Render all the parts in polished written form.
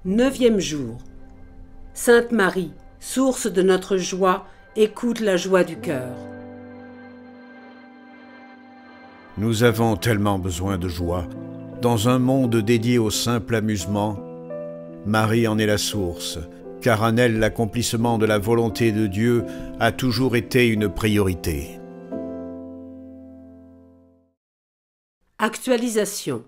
Neuvième jour. Sainte Marie, source de notre joie, écoute la joie du cœur. Nous avons tellement besoin de joie. Dans un monde dédié au simple amusement, Marie en est la source, car en elle l'accomplissement de la volonté de Dieu a toujours été une priorité. Actualisation.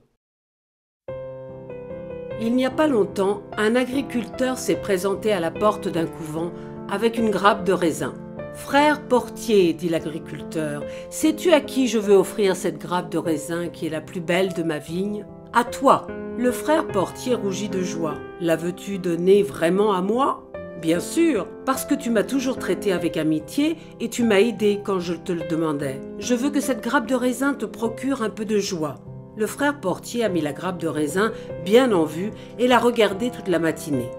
Il n'y a pas longtemps, un agriculteur s'est présenté à la porte d'un couvent avec une grappe de raisin. « Frère portier, dit l'agriculteur, sais-tu à qui je veux offrir cette grappe de raisin qui est la plus belle de ma vigne ? À toi !» Le frère portier rougit de joie. « La veux-tu donner vraiment à moi ? » « Bien sûr, parce que tu m'as toujours traité avec amitié et tu m'as aidé quand je te le demandais. Je veux que cette grappe de raisin te procure un peu de joie. » Le frère portier a mis la grappe de raisin bien en vue et l'a regardée toute la matinée.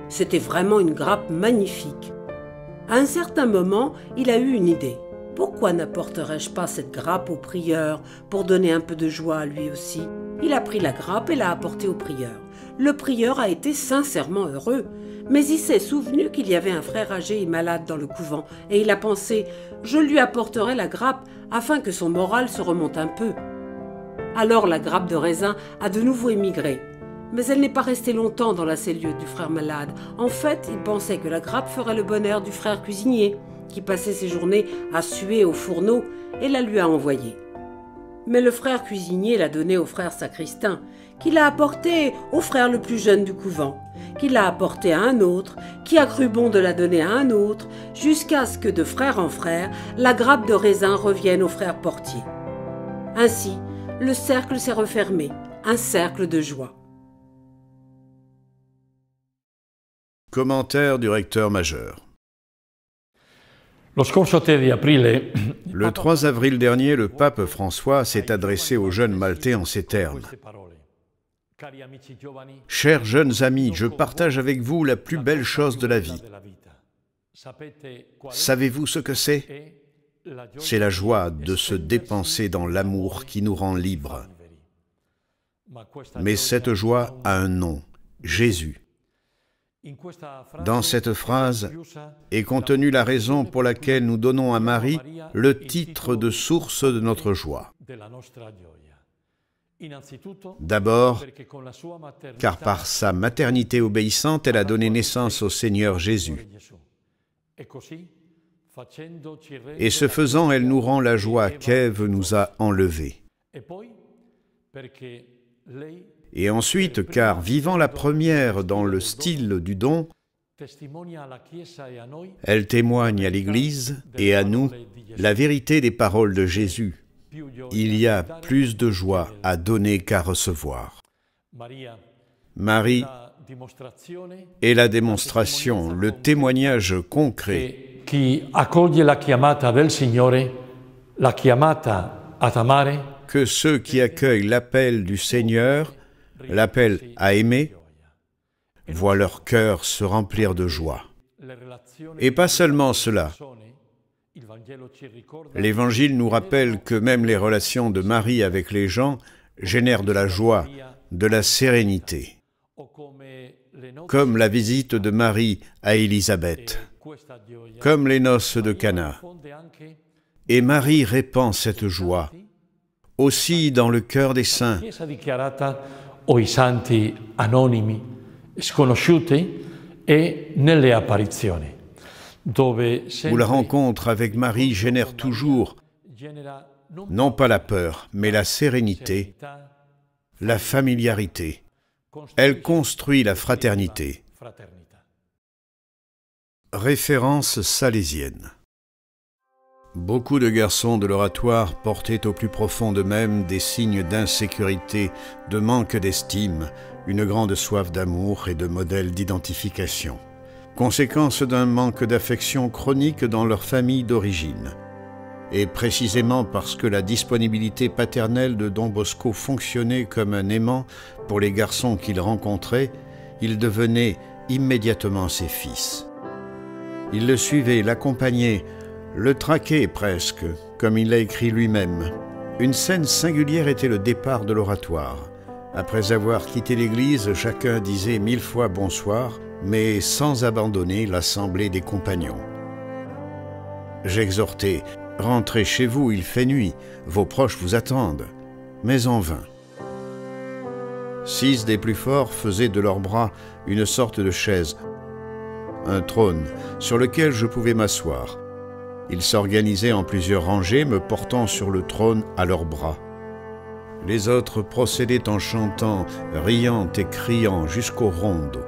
C'était vraiment une grappe magnifique. À un certain moment, il a eu une idée. Pourquoi n'apporterais-je pas cette grappe au prieur pour donner un peu de joie à lui aussi ? Il a pris la grappe et l'a apportée au prieur. Le prieur a été sincèrement heureux, mais il s'est souvenu qu'il y avait un frère âgé et malade dans le couvent et il a pensé « Je lui apporterai la grappe afin que son moral se remonte un peu. » Alors la grappe de raisin a de nouveau émigré. Mais elle n'est pas restée longtemps dans la cellule du frère malade. En fait, il pensait que la grappe ferait le bonheur du frère cuisinier, qui passait ses journées à suer au fourneau, et la lui a envoyée. Mais le frère cuisinier l'a donnée au frère sacristain, qui l'a apportée au frère le plus jeune du couvent, qui l'a apportée à un autre, qui a cru bon de la donner à un autre, jusqu'à ce que de frère en frère, la grappe de raisin revienne au frère portier. Ainsi, le cercle s'est refermé, un cercle de joie. Commentaire du recteur majeur. Le 3 avril dernier, le pape François s'est adressé aux jeunes Maltais en ces termes. « Chers jeunes amis, je partage avec vous la plus belle chose de la vie. Savez-vous ce que c'est ? C'est la joie de se dépenser dans l'amour qui nous rend libres. Mais cette joie a un nom, Jésus. Dans cette phrase est contenue la raison pour laquelle nous donnons à Marie le titre de source de notre joie. D'abord, car par sa maternité obéissante, elle a donné naissance au Seigneur Jésus. Et ce faisant, elle nous rend la joie qu'Ève nous a enlevée. Et ensuite, car vivant la première dans le style du don, elle témoigne à l'Église et à nous la vérité des paroles de Jésus. Il y a plus de joie à donner qu'à recevoir. Marie est la démonstration, le témoignage concret que ceux qui accueillent l'appel du Seigneur, l'appel à aimer, voient leur cœur se remplir de joie. Et pas seulement cela. L'Évangile nous rappelle que même les relations de Marie avec les gens génèrent de la joie, de la sérénité. Comme la visite de Marie à Élisabeth, comme les noces de Cana. Et Marie répand cette joie aussi dans le cœur des saints. O i santi anonimi, sconosciuti e nelle apparizioni, où la rencontre avec Marie génère toujours, non pas la peur, mais la sérénité, la familiarité. Elle construit la fraternité. Référence salésienne. Beaucoup de garçons de l'oratoire portaient au plus profond d'eux-mêmes des signes d'insécurité, de manque d'estime, une grande soif d'amour et de modèles d'identification, conséquence d'un manque d'affection chronique dans leur famille d'origine. Et précisément parce que la disponibilité paternelle de Don Bosco fonctionnait comme un aimant pour les garçons qu'il rencontrait, ils devenaient immédiatement ses fils. Il le suivait, l'accompagnait, le traquait presque, comme il l'a écrit lui-même. Une scène singulière était le départ de l'oratoire. Après avoir quitté l'église, chacun disait 1000 fois bonsoir, mais sans abandonner l'assemblée des compagnons. J'exhortais: rentrez chez vous, il fait nuit, vos proches vous attendent, mais en vain. 6 des plus forts faisaient de leurs bras une sorte de chaise, un trône sur lequel je pouvais m'asseoir. Ils s'organisaient en plusieurs rangées, me portant sur le trône à leurs bras. Les autres procédaient en chantant, riant et criant jusqu'au rondo.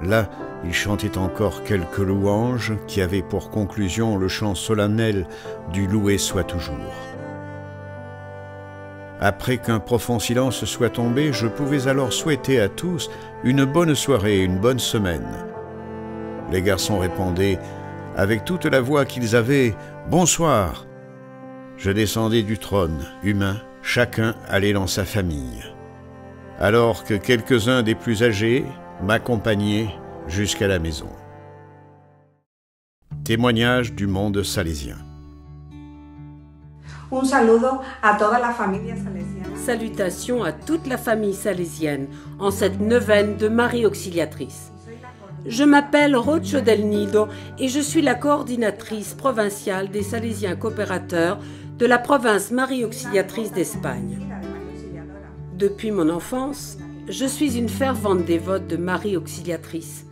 Là, ils chantaient encore quelques louanges qui avaient pour conclusion le chant solennel du « Loué soit toujours ». Après qu'un profond silence soit tombé, je pouvais alors souhaiter à tous une bonne soirée et une bonne semaine. Les garçons répondaient avec toute la voix qu'ils avaient « Bonsoir ». Je descendais du trône humain, chacun allait dans sa famille. Alors que quelques-uns des plus âgés m'accompagnaient jusqu'à la maison. Témoignage du monde salésien. Un saludo a toda la familia salesiana. Salutations à toute la famille salésienne en cette neuvaine de Marie Auxiliatrice. Je m'appelle Rocho del Nido et je suis la coordinatrice provinciale des Salésiens coopérateurs de la province Marie Auxiliatrice d'Espagne. Depuis mon enfance, je suis une fervente dévote de Marie Auxiliatrice.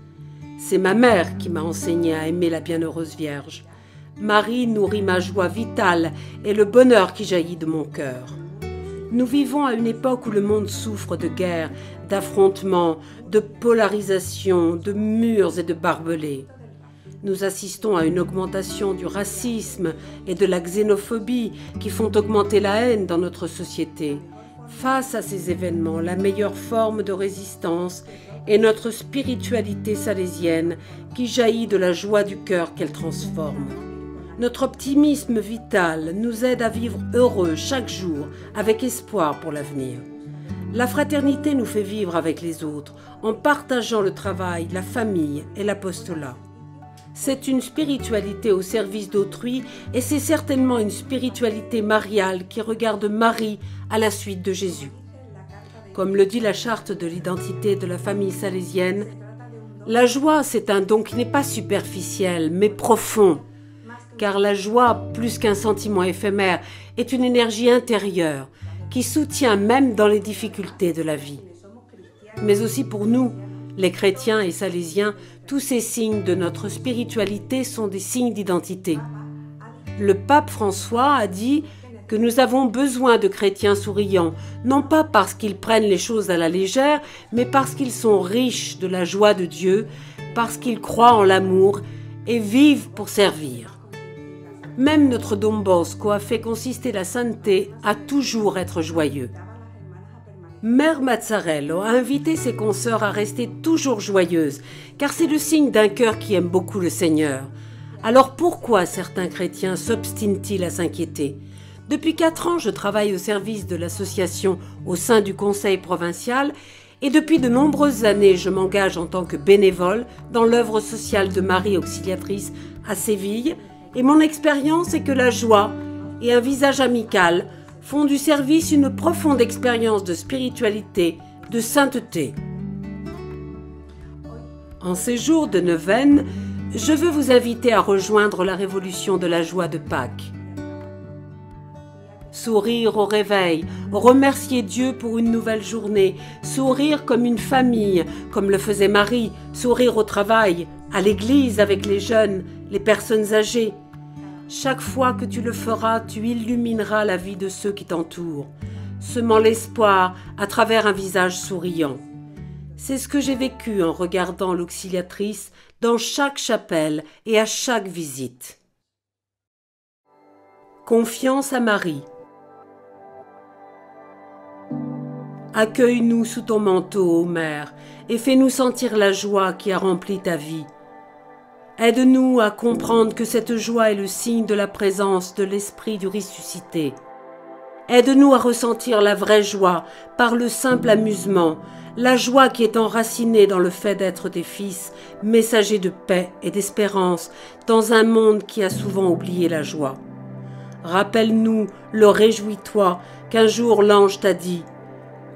C'est ma mère qui m'a enseigné à aimer la Bienheureuse Vierge. Marie nourrit ma joie vitale et le bonheur qui jaillit de mon cœur. Nous vivons à une époque où le monde souffre de guerre, d'affrontements, de polarisation, de murs et de barbelés. Nous assistons à une augmentation du racisme et de la xénophobie qui font augmenter la haine dans notre société. Face à ces événements, la meilleure forme de résistance est notre spiritualité salésienne qui jaillit de la joie du cœur qu'elle transforme. Notre optimisme vital nous aide à vivre heureux chaque jour, avec espoir pour l'avenir. La fraternité nous fait vivre avec les autres, en partageant le travail, la famille et l'apostolat. C'est une spiritualité au service d'autrui et c'est certainement une spiritualité mariale qui regarde Marie à la suite de Jésus. Comme le dit la charte de l'identité de la famille salésienne, la joie, c'est un don qui n'est pas superficiel, mais profond. Car la joie, plus qu'un sentiment éphémère, est une énergie intérieure qui soutient même dans les difficultés de la vie. Mais aussi pour nous, les chrétiens et salésiens, tous ces signes de notre spiritualité sont des signes d'identité. Le pape François a dit que nous avons besoin de chrétiens souriants, non pas parce qu'ils prennent les choses à la légère, mais parce qu'ils sont riches de la joie de Dieu, parce qu'ils croient en l'amour et vivent pour servir. Même notre Don Bosco a fait consister la sainteté à toujours être joyeux. Mère Mazzarello a invité ses consoeurs à rester toujours joyeuses, car c'est le signe d'un cœur qui aime beaucoup le Seigneur. Alors pourquoi certains chrétiens s'obstinent-ils à s'inquiéter ? Depuis 4 ans, je travaille au service de l'association au sein du conseil provincial et depuis de nombreuses années, je m'engage en tant que bénévole dans l'œuvre sociale de Marie Auxiliatrice à Séville. Et mon expérience est que la joie et un visage amical font du service une profonde expérience de spiritualité, de sainteté. En ces jours de neuvaine, je veux vous inviter à rejoindre la révolution de la joie de Pâques. Sourire au réveil, remercier Dieu pour une nouvelle journée, sourire comme une famille, comme le faisait Marie, sourire au travail, à l'église avec les jeunes, les personnes âgées. Chaque fois que tu le feras, tu illumineras la vie de ceux qui t'entourent, semant l'espoir à travers un visage souriant. C'est ce que j'ai vécu en regardant l'Auxiliatrice dans chaque chapelle et à chaque visite. Confiance à Marie. Accueille-nous sous ton manteau, ô Mère, et fais-nous sentir la joie qui a rempli ta vie. Aide-nous à comprendre que cette joie est le signe de la présence de l'Esprit du ressuscité. Aide-nous à ressentir la vraie joie par le simple amusement, la joie qui est enracinée dans le fait d'être des fils, messagers de paix et d'espérance dans un monde qui a souvent oublié la joie. Rappelle-nous le réjouis-toi qu'un jour l'ange t'a dit.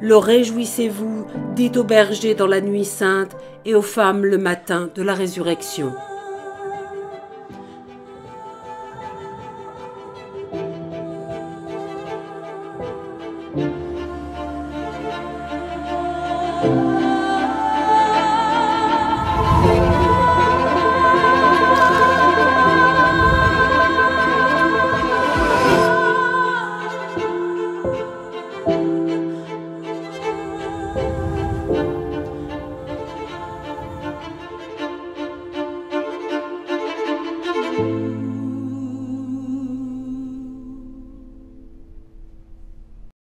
Le réjouissez-vous, dit aux bergers dans la nuit sainte et aux femmes le matin de la résurrection.